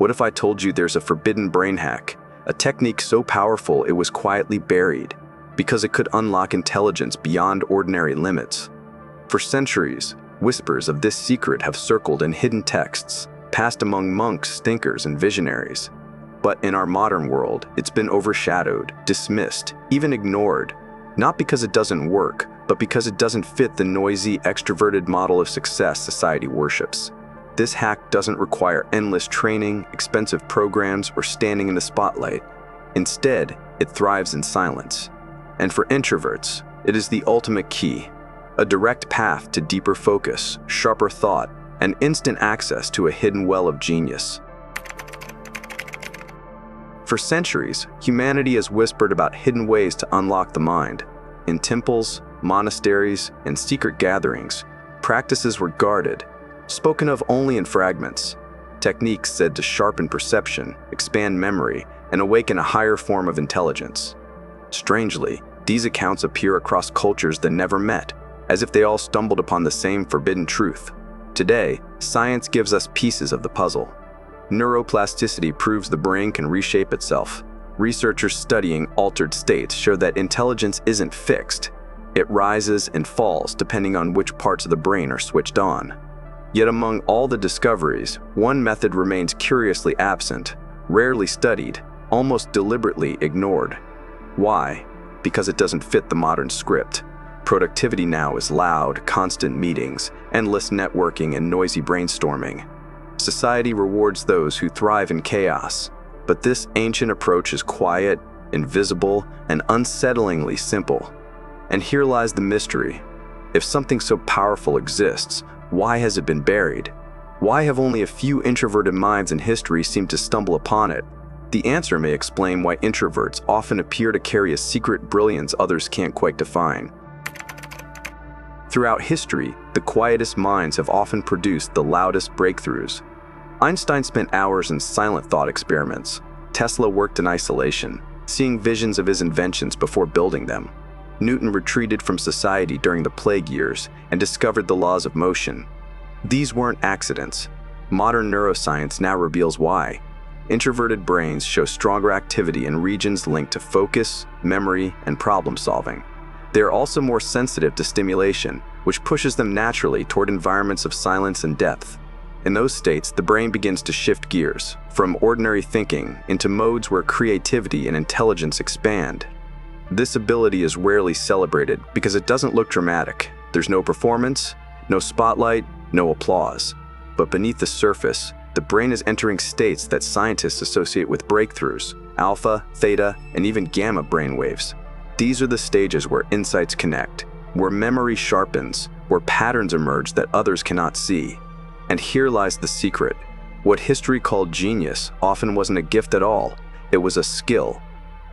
What if I told you there's a forbidden brain hack, a technique so powerful it was quietly buried, because it could unlock intelligence beyond ordinary limits? For centuries, whispers of this secret have circled in hidden texts, passed among monks, thinkers, and visionaries. But in our modern world, it's been overshadowed, dismissed, even ignored, not because it doesn't work, but because it doesn't fit the noisy, extroverted model of success society worships. This hack doesn't require endless training, expensive programs, or standing in the spotlight. Instead, it thrives in silence. And for introverts, it is the ultimate key, a direct path to deeper focus, sharper thought, and instant access to a hidden well of genius. For centuries, humanity has whispered about hidden ways to unlock the mind. In temples, monasteries, and secret gatherings, practices were guarded, spoken of only in fragments. Techniques said to sharpen perception, expand memory, and awaken a higher form of intelligence. Strangely, these accounts appear across cultures that never met, as if they all stumbled upon the same forbidden truth. Today, science gives us pieces of the puzzle. Neuroplasticity proves the brain can reshape itself. Researchers studying altered states show that intelligence isn't fixed. It rises and falls depending on which parts of the brain are switched on. Yet among all the discoveries, one method remains curiously absent, rarely studied, almost deliberately ignored. Why? Because it doesn't fit the modern script. Productivity now is loud, constant meetings, endless networking, and noisy brainstorming. Society rewards those who thrive in chaos, but this ancient approach is quiet, invisible, and unsettlingly simple. And here lies the mystery. If something so powerful exists, why has it been buried? Why have only a few introverted minds in history seemed to stumble upon it? The answer may explain why introverts often appear to carry a secret brilliance others can't quite define. Throughout history, the quietest minds have often produced the loudest breakthroughs. Einstein spent hours in silent thought experiments. Tesla worked in isolation, seeing visions of his inventions before building them. Newton retreated from society during the plague years and discovered the laws of motion. These weren't accidents. Modern neuroscience now reveals why. Introverted brains show stronger activity in regions linked to focus, memory, and problem solving. They are also more sensitive to stimulation, which pushes them naturally toward environments of silence and depth. In those states, the brain begins to shift gears, from ordinary thinking into modes where creativity and intelligence expand. This ability is rarely celebrated because it doesn't look dramatic. There's no performance, no spotlight, no applause. But beneath the surface, the brain is entering states that scientists associate with breakthroughs, alpha, theta, and even gamma brainwaves. These are the stages where insights connect, where memory sharpens, where patterns emerge that others cannot see. And here lies the secret. What history called genius often wasn't a gift at all. It was a skill,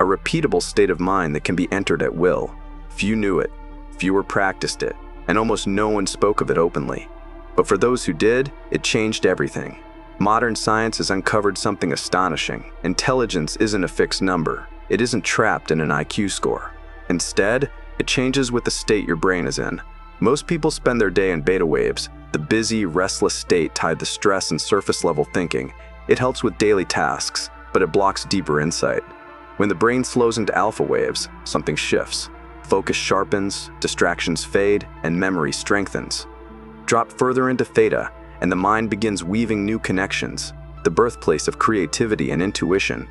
a repeatable state of mind that can be entered at will. Few knew it, fewer practiced it, and almost no one spoke of it openly. But for those who did, it changed everything. Modern science has uncovered something astonishing. Intelligence isn't a fixed number. It isn't trapped in an IQ score. Instead, it changes with the state your brain is in. Most people spend their day in beta waves, the busy, restless state tied to stress and surface-level thinking. It helps with daily tasks, but it blocks deeper insight. When the brain slows into alpha waves, something shifts. Focus sharpens, distractions fade, and memory strengthens. Drop further into theta, and the mind begins weaving new connections, the birthplace of creativity and intuition.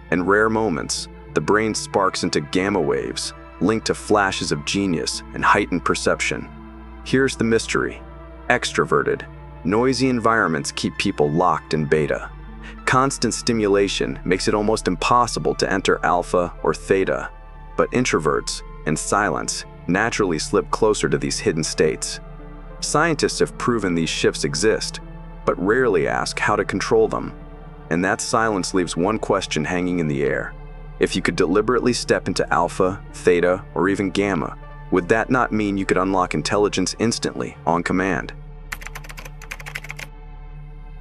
In rare moments, the brain sparks into gamma waves, linked to flashes of genius and heightened perception. Here's the mystery. Extroverted, noisy environments keep people locked in beta. Constant stimulation makes it almost impossible to enter alpha or theta, but introverts, in silence, naturally slip closer to these hidden states. Scientists have proven these shifts exist, but rarely ask how to control them. And that silence leaves one question hanging in the air. If you could deliberately step into alpha, theta, or even gamma, would that not mean you could unlock intelligence instantly, on command?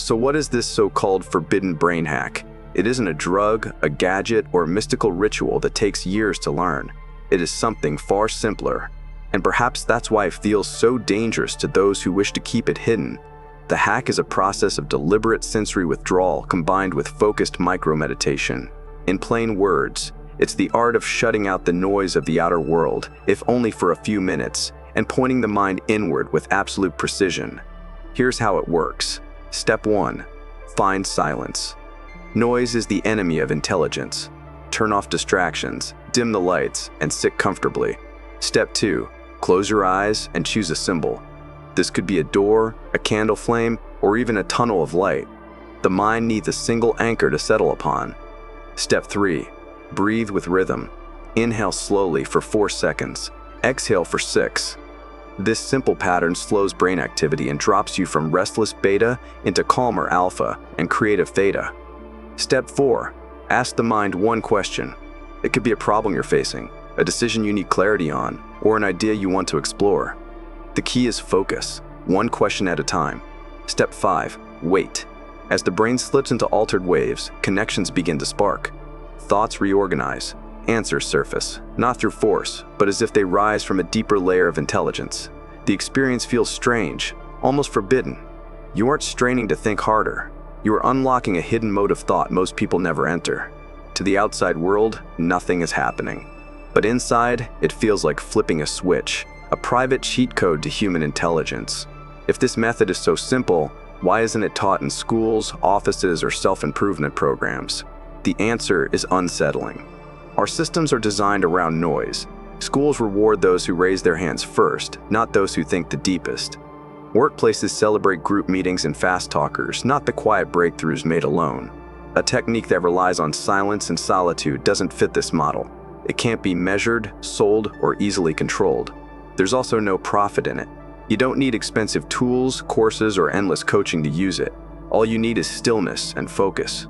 So what is this so-called forbidden brain hack? It isn't a drug, a gadget, or a mystical ritual that takes years to learn. It is something far simpler. And perhaps that's why it feels so dangerous to those who wish to keep it hidden. The hack is a process of deliberate sensory withdrawal combined with focused micro-meditation. In plain words, it's the art of shutting out the noise of the outer world, if only for a few minutes, and pointing the mind inward with absolute precision. Here's how it works. Step 1. Find silence. Noise is the enemy of intelligence. Turn off distractions, dim the lights, and sit comfortably. Step 2. Close your eyes and choose a symbol. This could be a door, a candle flame, or even a tunnel of light. The mind needs a single anchor to settle upon. Step 3. Breathe with rhythm. Inhale slowly for 4 seconds. Exhale for 6. This simple pattern slows brain activity and drops you from restless beta into calmer alpha and creative theta. Step 4. Ask the mind one question. It could be a problem you're facing, a decision you need clarity on, or an idea you want to explore. The key is focus, one question at a time. Step 5. Wait. As the brain slips into altered waves, connections begin to spark. Thoughts reorganize. Answers surface, not through force, but as if they rise from a deeper layer of intelligence. The experience feels strange, almost forbidden. You aren't straining to think harder. You are unlocking a hidden mode of thought most people never enter. To the outside world, nothing is happening. But inside, it feels like flipping a switch, a private cheat code to human intelligence. If this method is so simple, why isn't it taught in schools, offices, or self-improvement programs? The answer is unsettling. Our systems are designed around noise. Schools reward those who raise their hands first, not those who think the deepest. Workplaces celebrate group meetings and fast talkers, not the quiet breakthroughs made alone. A technique that relies on silence and solitude doesn't fit this model. It can't be measured, sold, or easily controlled. There's also no profit in it. You don't need expensive tools, courses, or endless coaching to use it. All you need is stillness and focus.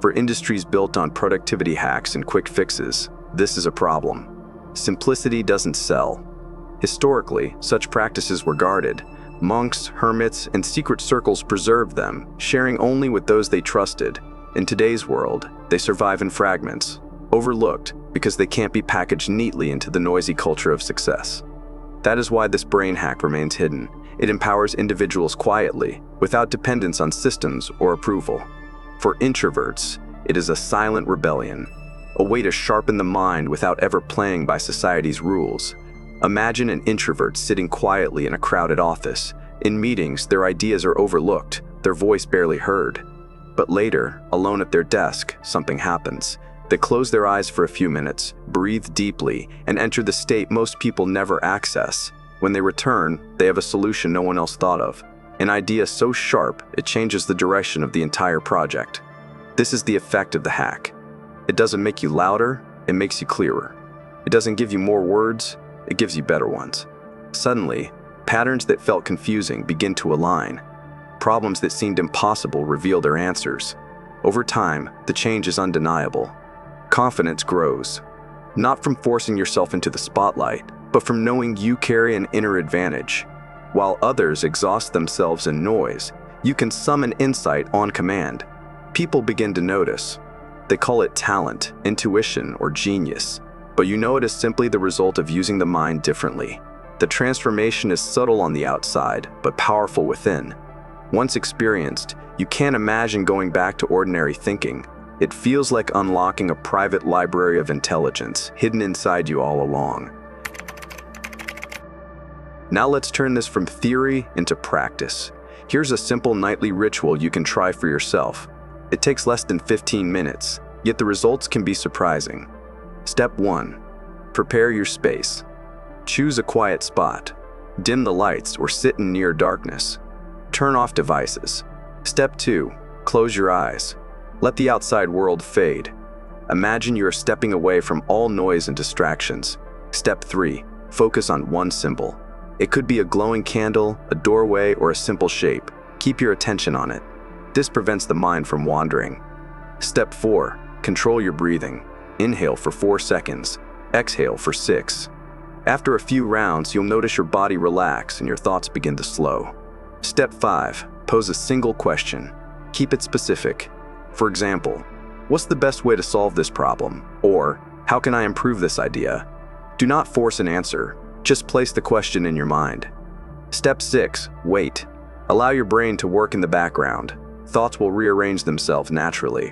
For industries built on productivity hacks and quick fixes, this is a problem. Simplicity doesn't sell. Historically, such practices were guarded. Monks, hermits, and secret circles preserved them, sharing only with those they trusted. In today's world, they survive in fragments, overlooked because they can't be packaged neatly into the noisy culture of success. That is why this brain hack remains hidden. It empowers individuals quietly, without dependence on systems or approval. For introverts, it is a silent rebellion, a way to sharpen the mind without ever playing by society's rules. Imagine an introvert sitting quietly in a crowded office. In meetings, their ideas are overlooked, their voice barely heard. But later, alone at their desk, something happens. They close their eyes for a few minutes, breathe deeply, and enter the state most people never access. When they return, they have a solution no one else thought of. An idea so sharp, it changes the direction of the entire project. This is the effect of the hack. It doesn't make you louder, it makes you clearer. It doesn't give you more words, it gives you better ones. Suddenly, patterns that felt confusing begin to align. Problems that seemed impossible reveal their answers. Over time, the change is undeniable. Confidence grows, not from forcing yourself into the spotlight, but from knowing you carry an inner advantage. While others exhaust themselves in noise, you can summon insight on command. People begin to notice. They call it talent, intuition, or genius, but you know it is simply the result of using the mind differently. The transformation is subtle on the outside, but powerful within. Once experienced, you can't imagine going back to ordinary thinking. It feels like unlocking a private library of intelligence hidden inside you all along. Now let's turn this from theory into practice. Here's a simple nightly ritual you can try for yourself. It takes less than 15 minutes, yet the results can be surprising. Step 1. Prepare your space. Choose a quiet spot. Dim the lights or sit in near darkness. Turn off devices. Step 2. Close your eyes. Let the outside world fade. Imagine you are stepping away from all noise and distractions. Step 3. Focus on one symbol. It could be a glowing candle, a doorway, or a simple shape. Keep your attention on it. This prevents the mind from wandering. Step 4. Control your breathing. Inhale for 4 seconds. Exhale for 6. After a few rounds, you'll notice your body relax and your thoughts begin to slow. Step 5. Pose a single question. Keep it specific. For example, what's the best way to solve this problem? Or, how can I improve this idea? Do not force an answer. Just place the question in your mind. Step 6. Wait. Allow your brain to work in the background. Thoughts will rearrange themselves naturally.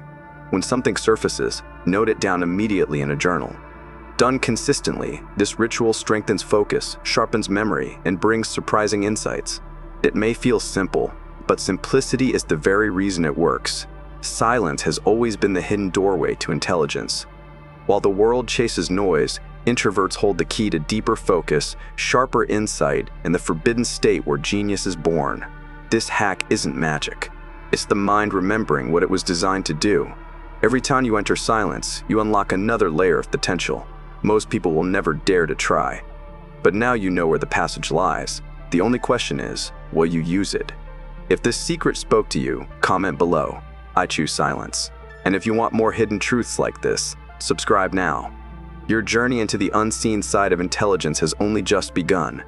When something surfaces, note it down immediately in a journal. Done consistently, this ritual strengthens focus, sharpens memory, and brings surprising insights. It may feel simple, but simplicity is the very reason it works. Silence has always been the hidden doorway to intelligence. While the world chases noise, introverts hold the key to deeper focus, sharper insight, and the forbidden state where genius is born. This hack isn't magic. It's the mind remembering what it was designed to do. Every time you enter silence, you unlock another layer of potential. Most people will never dare to try. But now you know where the passage lies. The only question is, will you use it? If this secret spoke to you, comment below. I choose silence. And if you want more hidden truths like this, subscribe now. Your journey into the unseen side of intelligence has only just begun.